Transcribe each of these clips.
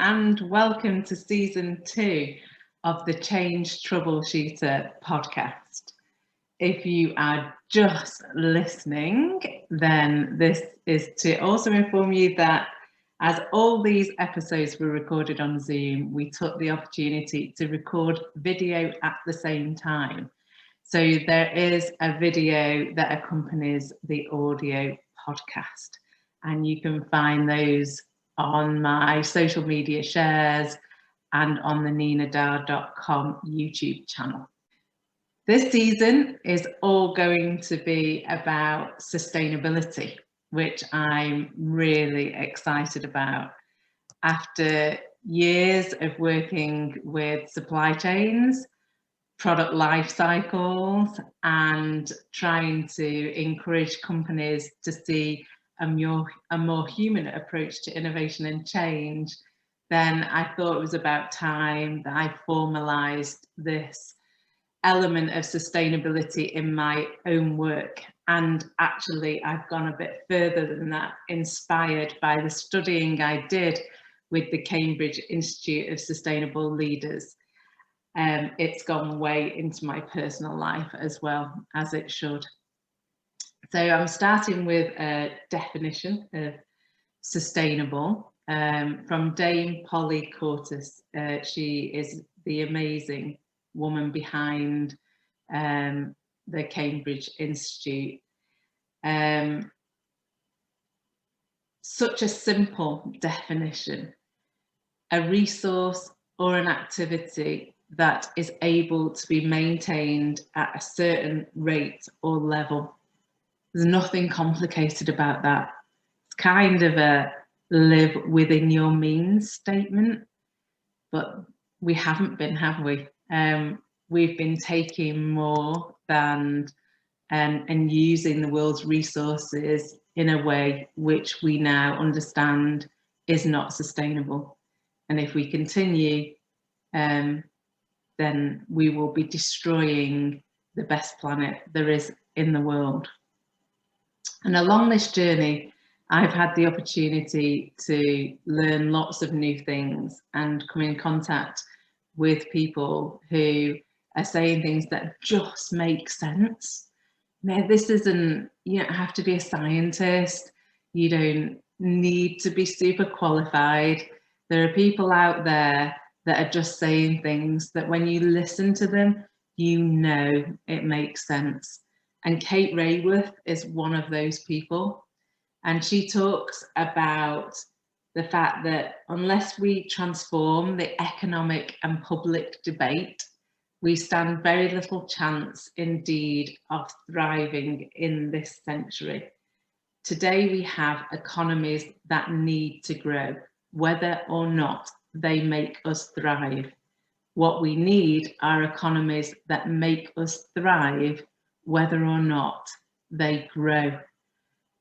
and welcome to season 2 of the Change Troubleshooter podcast. If you are just listening, then this is to also inform you that as all these episodes were recorded on Zoom, we took the opportunity to record video at the same time. So there is a video that accompanies the audio podcast, and you can find those on my social media shares and on the ninadar.com YouTube channel. This season is all going to be about sustainability, which I'm really excited about. After years of working with supply chains, product life cycles, and trying to encourage companies to see a more human approach to innovation and change, then I thought it was about time that I formalised this element of sustainability in my own work. And actually, I've gone a bit further than that, inspired by the studying I did with the Cambridge Institute of Sustainable Leaders. It's gone way into my personal life as well, as it should. So I'm starting with a definition of sustainable from Dame Polly Cortis. She is the amazing woman behind the Cambridge Institute. Such a simple definition: a resource or an activity that is able to be maintained at a certain rate or level. There's nothing complicated about that. It's kind of a live within your means statement, but we haven't been, have we? We've been taking more than and using the world's resources in a way which we now understand is not sustainable. And if we continue, then we will be destroying the best planet there is in the world. And along this journey, I've had the opportunity to learn lots of new things and come in contact with people who are saying things that just make sense. Now, this isn't, you don't have to be a scientist. You don't need to be super qualified. There are people out there that are just saying things that when you listen to them, you know it makes sense. And Kate Raworth is one of those people. And she talks about the fact that unless we transform the economic and public debate, we stand very little chance indeed of thriving in this century. Today we have economies that need to grow, whether or not they make us thrive. What we need are economies that make us thrive, whether or not they grow.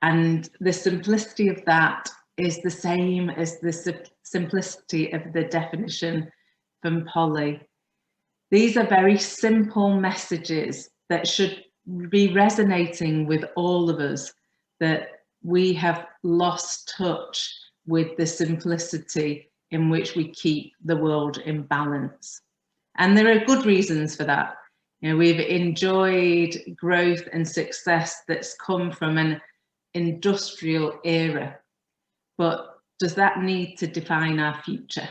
And the simplicity of that is the same as the simplicity of the definition from Polly. These are very simple messages that should be resonating with all of us, that we have lost touch with the simplicity in which we keep the world in balance. And there are good reasons for that. You know, we've enjoyed growth and success that's come from an industrial era, but does that need to define our future?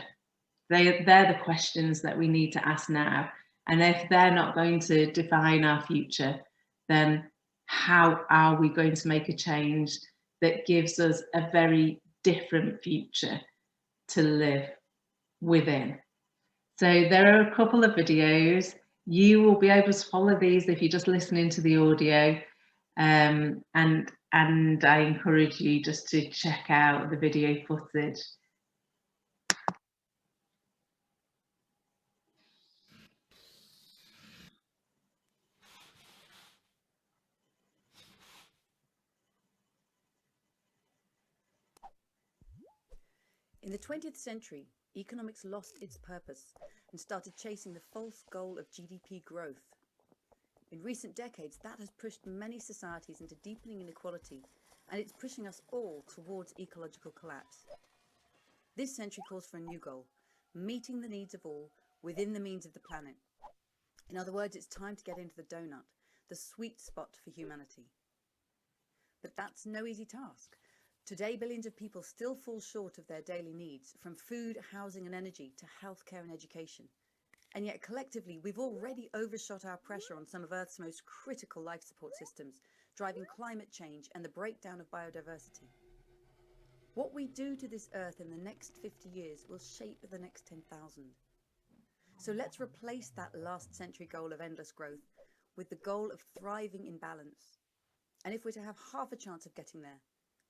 They're the questions that we need to ask now. And if they're not going to define our future, then how are we going to make a change that gives us a very different future to live within? So there are a couple of videos. You will be able to follow these if you're just listening to the audio. And I encourage you just to check out the video footage. In the 20th century, economics lost its purpose and started chasing the false goal of GDP growth. In recent decades, that has pushed many societies into deepening inequality, and it's pushing us all towards ecological collapse. This century calls for a new goal, meeting the needs of all within the means of the planet. In other words, it's time to get into the donut, the sweet spot for humanity. But that's no easy task. Today, billions of people still fall short of their daily needs, from food, housing and energy to healthcare and education. And yet collectively, we've already overshot our pressure on some of Earth's most critical life support systems, driving climate change and the breakdown of biodiversity. What we do to this Earth in the next 50 years will shape the next 10,000. So let's replace that last century goal of endless growth with the goal of thriving in balance. And if we're to have half a chance of getting there,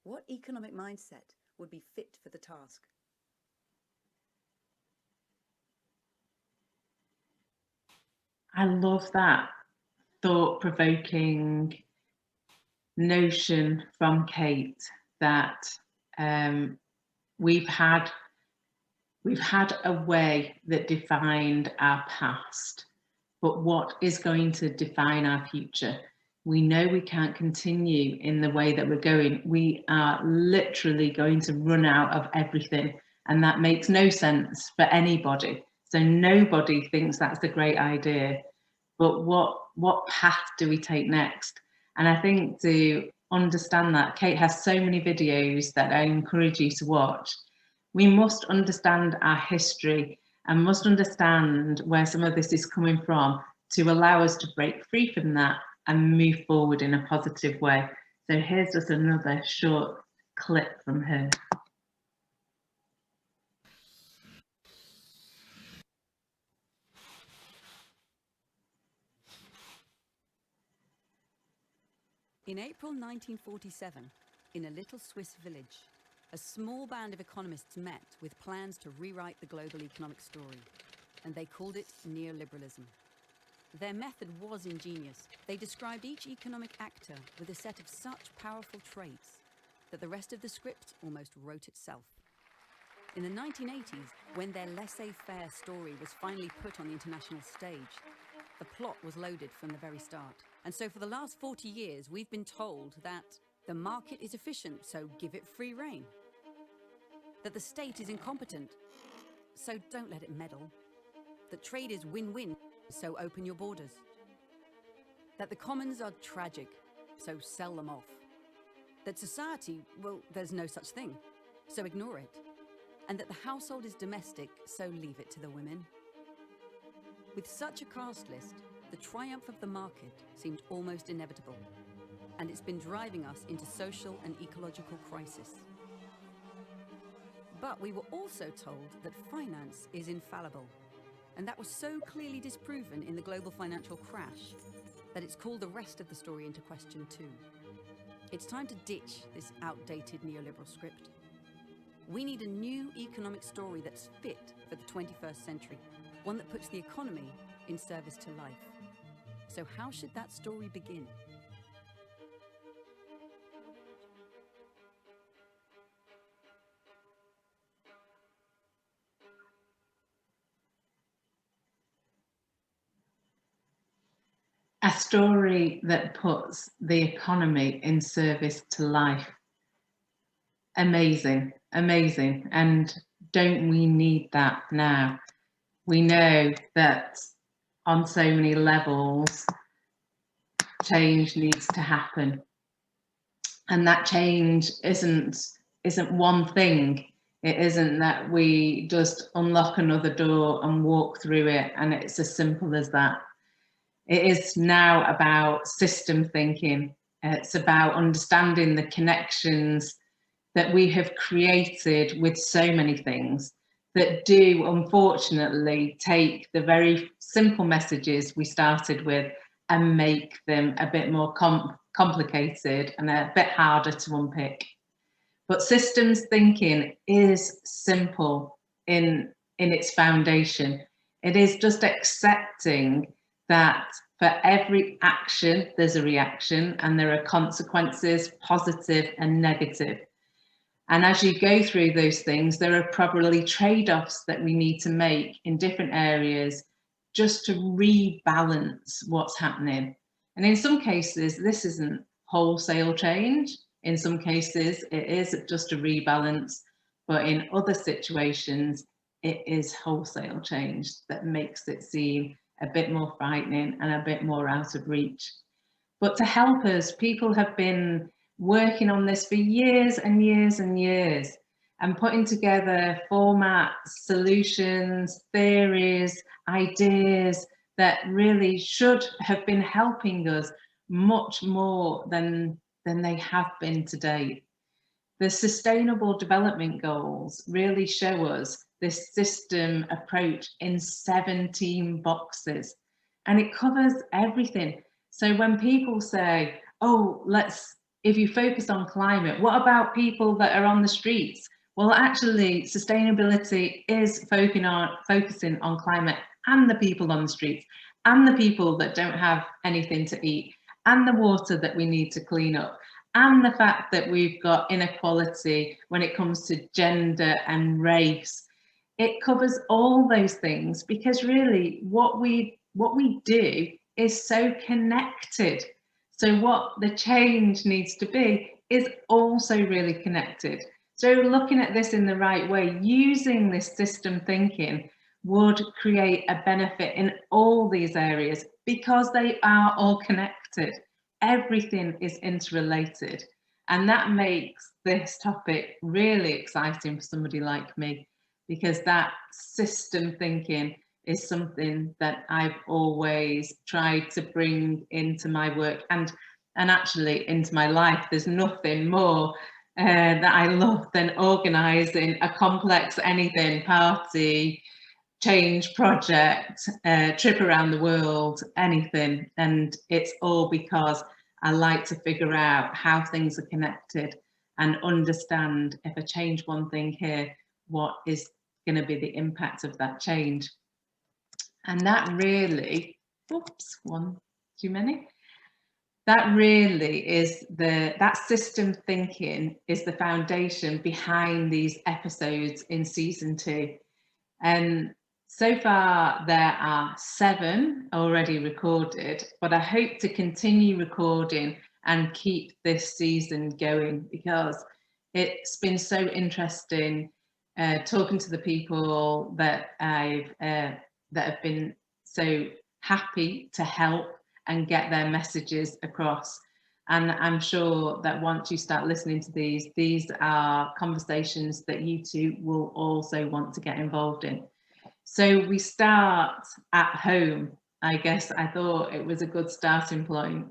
what economic mindset would be fit for the task? I love that thought-provoking notion from Kate that we've had a way that defined our past, but what is going to define our future? We know we can't continue in the way that we're going. We are literally going to run out of everything, and that makes no sense for anybody. So nobody thinks that's a great idea. But what path do we take next? And I think to understand that, Kate has so many videos that I encourage you to watch. We must understand our history and must understand where some of this is coming from to allow us to break free from that and move forward in a positive way. So here's just another short clip from her. In April 1947, in a little Swiss village, a small band of economists met with plans to rewrite the global economic story, and they called it neoliberalism. Their method was ingenious. They described each economic actor with a set of such powerful traits that the rest of the script almost wrote itself. In the 1980s, when their laissez-faire story was finally put on the international stage, the plot was loaded from the very start. And so for the last 40 years, we've been told that the market is efficient, so give it free rein. That the state is incompetent, so don't let it meddle. That trade is win-win, so open your borders. That the commons are tragic, so sell them off. That society, well, there's no such thing, so ignore it. And that the household is domestic, so leave it to the women. With such a cast list, the triumph of the market seemed almost inevitable, and it's been driving us into social and ecological crisis. But we were also told that finance is infallible, and that was so clearly disproven in the global financial crash that it's called the rest of the story into question too. It's time to ditch this outdated neoliberal script. We need a new economic story that's fit for the 21st century, one that puts the economy in service to life. So how should that story begin? A story that puts the economy in service to life. Amazing, amazing. And don't we need that now? We know that on so many levels, change needs to happen. And that change isn't one thing. It isn't that we just unlock another door and walk through it and it's as simple as that. It is now about system thinking. It's about understanding the connections that we have created with so many things that do unfortunately take the very simple messages we started with and make them a bit more complicated and a bit harder to unpick. But systems thinking is simple in its foundation. It is just accepting that for every action, there's a reaction and there are consequences, positive and negative. And as you go through those things, there are probably trade-offs that we need to make in different areas just to rebalance what's happening. And in some cases, this isn't wholesale change. In some cases, it is just a rebalance. But in other situations, it is wholesale change that makes it seem a bit more frightening and a bit more out of reach. But to help us, people have been working on this for years and years and years, and putting together formats, solutions, theories, ideas that really should have been helping us much more than they have been to date. The Sustainable Development Goals really show us this system approach in 17 boxes, and it covers everything. So when people say, oh, if you focus on climate, what about people that are on the streets? Well, actually, sustainability is focusing on climate and the people on the streets and the people that don't have anything to eat and the water that we need to clean up and the fact that we've got inequality when it comes to gender and race. It covers all those things because really what we do is so connected. So what the change needs to be is also really connected. So looking at this in the right way, using this system thinking would create a benefit in all these areas because they are all connected. Everything is interrelated, and that makes this topic really exciting for somebody like me, because that system thinking is something that I've always tried to bring into my work and actually into my life. There's nothing more that I love than organising a complex anything party, change project, trip around the world, anything. And it's all because I like to figure out how things are connected and understand if I change one thing here, what is going to be the impact of that change. And that really, oops, one too many. That really is that system thinking is the foundation behind these episodes in season 2. And so far there are 7 already recorded, but I hope to continue recording and keep this season going because it's been so interesting talking to the people that that have been so happy to help and get their messages across. And I'm sure that once you start listening to these are conversations that you two will also want to get involved in. So we start at home. I guess I thought it was a good starting point.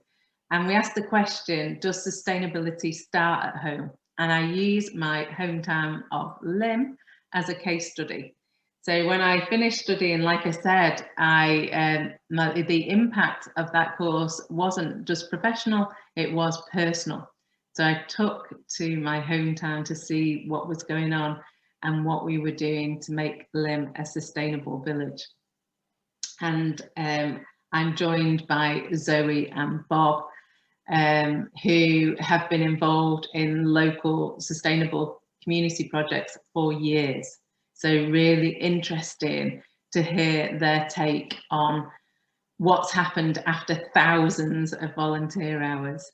And we asked the question, does sustainability start at home? And I use my hometown of Lymm as a case study. So when I finished studying, like I said, the impact of that course wasn't just professional, it was personal. So I took to my hometown to see what was going on and what we were doing to make Lymm a sustainable village. And I'm joined by Zoe and Bob, who have been involved in local sustainable community projects for years. So really interesting to hear their take on what's happened after thousands of volunteer hours.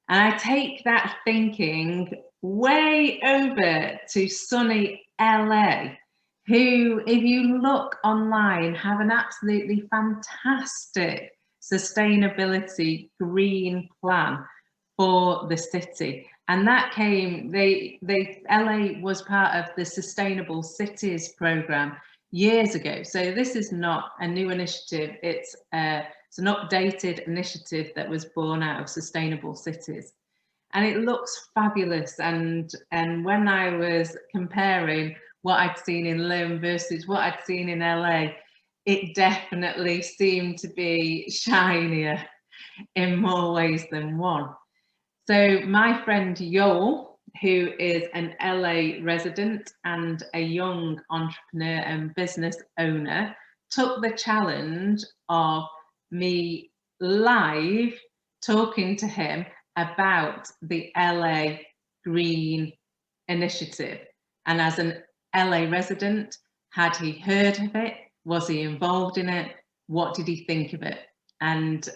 And I take that thinking way over to sunny LA, who, if you look online, have an absolutely fantastic sustainability green plan for the city. And that came, LA was part of the Sustainable Cities program years ago. So this is not a new initiative, it's an updated initiative that was born out of Sustainable Cities. And it looks fabulous. And when I was comparing what I'd seen in Lymm versus what I'd seen in LA, it definitely seemed to be shinier in more ways than one. So my friend Yoel, who is an LA resident and a young entrepreneur and business owner, took the challenge of me live talking to him about the LA Green Initiative. And as an LA resident, had he heard of it? Was he involved in it? What did he think of it? And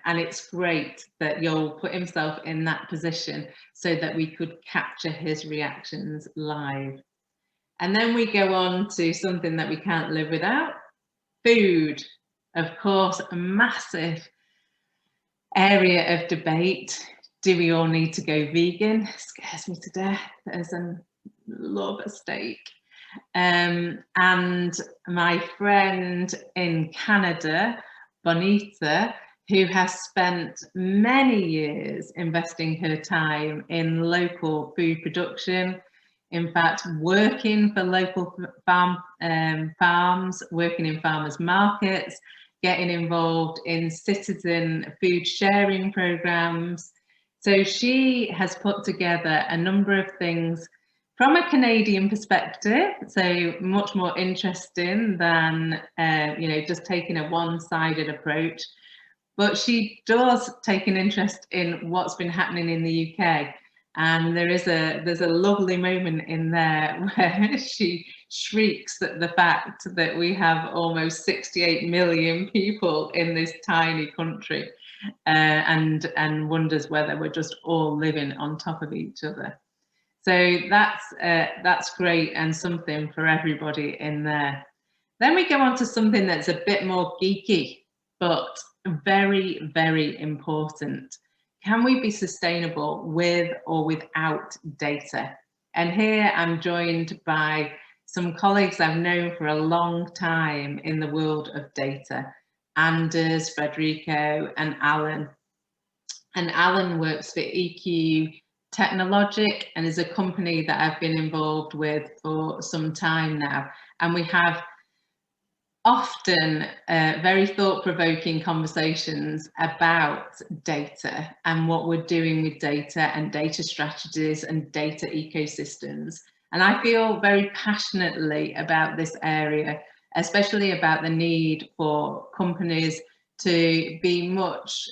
it's great that Yoel put himself in that position so that we could capture his reactions live. And then we go on to something that we can't live without, food. Of course, a massive area of debate. Do we all need to go vegan? It scares me to death, as I love a steak. And my friend in Canada, Bonita, who has spent many years investing her time in local food production, in fact, working for local farms, working in farmers markets, getting involved in citizen food sharing programs. So she has put together a number of things from a Canadian perspective, so much more interesting than just taking a one-sided approach. But she does take an interest in what's been happening in the UK. And there's a lovely moment in there where she shrieks at the fact that we have almost 68 million people in this tiny country, and wonders whether we're just all living on top of each other. So that's great, and something for everybody in there. Then we go on to something that's a bit more geeky, but very, very important. Can we be sustainable with or without data? And here I'm joined by some colleagues I've known for a long time in the world of data, Anders, Federico, and Alan. And Alan works for EQ Technologic and is a company that I've been involved with for some time now. And we have often very thought-provoking conversations about data and what we're doing with data and data strategies and data ecosystems. And I feel very passionately about this area, especially about the need for companies to be much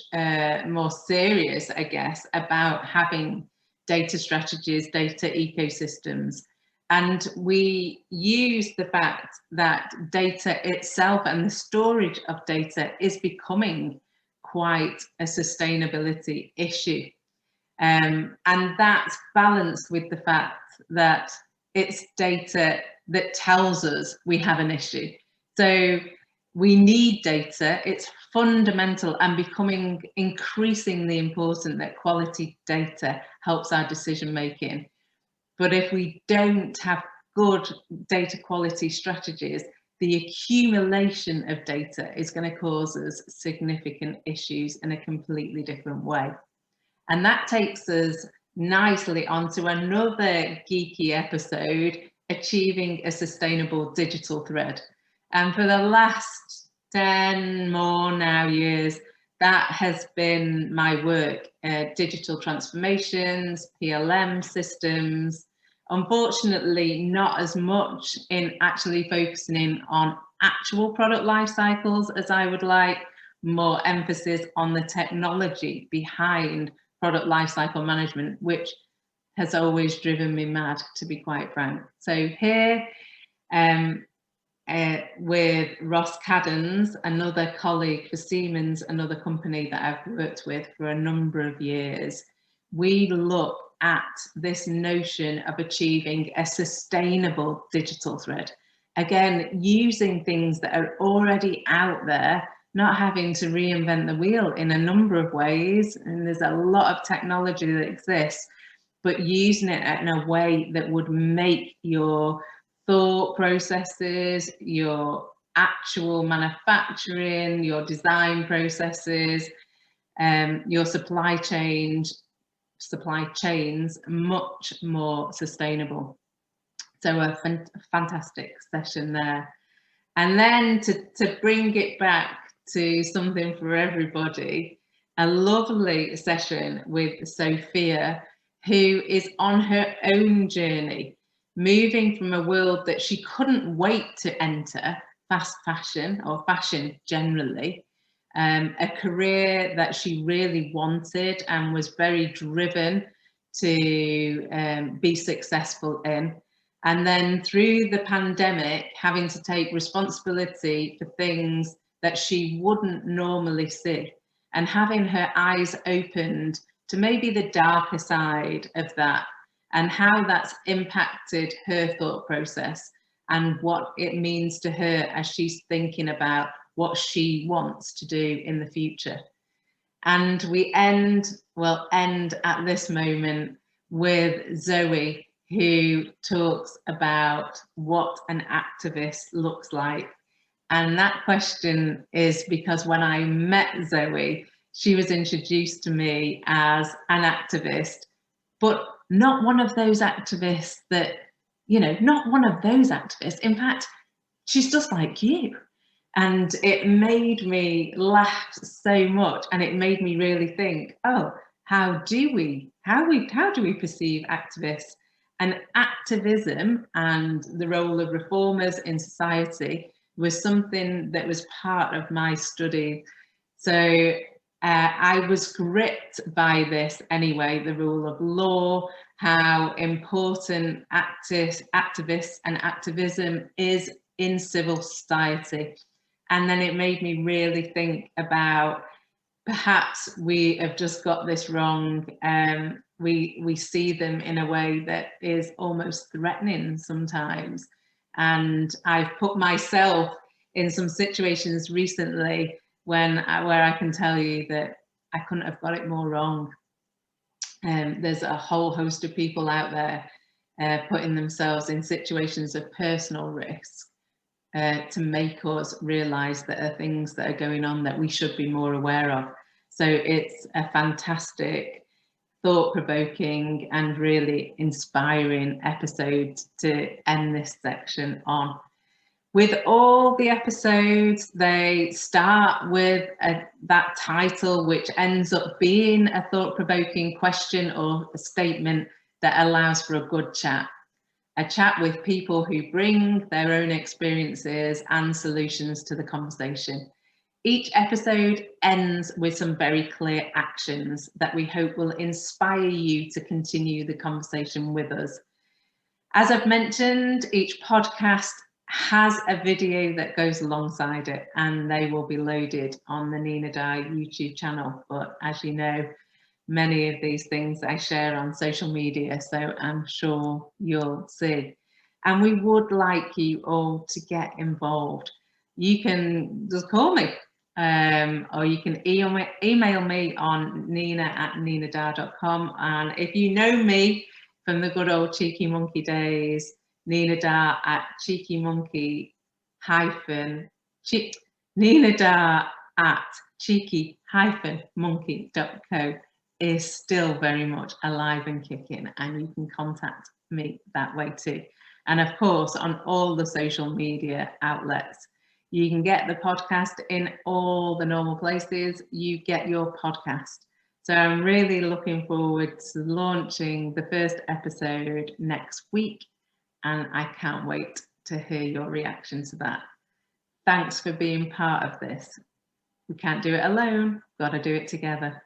more serious, I guess, about having data strategies, data ecosystems. And we use the fact that data itself and the storage of data is becoming quite a sustainability issue. And that's balanced with the fact that it's data that tells us we have an issue. So we need data. It's fundamental and becoming increasingly important that quality data helps our decision making. But if we don't have good data quality strategies, the accumulation of data is going to cause us significant issues in a completely different way. And that takes us nicely onto another geeky episode, achieving a sustainable digital thread. And for the last 10 more now years, that has been my work, digital transformations, PLM systems. Unfortunately, not as much in actually focusing in on actual product life cycles as I would like, more emphasis on the technology behind product lifecycle management, which has always driven me mad, to be quite frank. So here, with Ross Caddens, another colleague for Siemens, another company that I've worked with for a number of years, we look at this notion of achieving a sustainable digital thread. Again, using things that are already out there, not having to reinvent the wheel in a number of ways. And there's a lot of technology that exists, but using it in a way that would make your thought processes, your actual manufacturing, your design processes, your supply chains much more sustainable. So a fantastic session there. And then to bring it back to something for everybody, a lovely session with Sophia, who is on her own journey, moving from a world that she couldn't wait to enter, fast fashion or fashion generally, a career that she really wanted and was very driven to be successful in. And then through the pandemic, having to take responsibility for things that she wouldn't normally see, and having her eyes opened to maybe the darker side of that, and how that's impacted her thought process and what it means to her as she's thinking about what she wants to do in the future. And we end at this moment with Zoe, who talks about what an activist looks like. And that question is because when I met Zoe, she was introduced to me as an activist, but not one of those activists that, you know, not one of those activists. In fact, she's just like you. And it made me laugh so much, and it made me really think, oh, how do we perceive activists? And activism and the role of reformers in society was something that was part of my study. So I was gripped by this anyway, the rule of law, how important activists and activism is in civil society. And then it made me really think about perhaps we have just got this wrong. We see them in a way that is almost threatening sometimes. And I've put myself in some situations recently where I can tell you that I couldn't have got it more wrong. There's a whole host of people out there putting themselves in situations of personal risk to make us realise that there are things that are going on that we should be more aware of. So it's a fantastic, thought-provoking and really inspiring episode to end this section on. With all the episodes, they start with that title, which ends up being a thought-provoking question or a statement that allows for a good chat. A chat with people who bring their own experiences and solutions to the conversation. Each episode ends with some very clear actions that we hope will inspire you to continue the conversation with us. As I've mentioned, each podcast has a video that goes alongside it, and they will be loaded on the Nina Dye YouTube channel. But as you know, many of these things I share on social media, so I'm sure you'll see. And we would like you all to get involved. You can just call me, or you can email me on nina@ninadar.com. And if you know me from the good old Cheeky Monkey days, Ninadar at cheeky-monkey.co is still very much alive and kicking, and you can contact me that way too. And of course, on all the social media outlets, you can get the podcast in all the normal places you get your podcast. So I'm really looking forward to launching the first episode next week, and I can't wait to hear your reaction to that. Thanks for being part of this. We can't do it alone, got to do it together.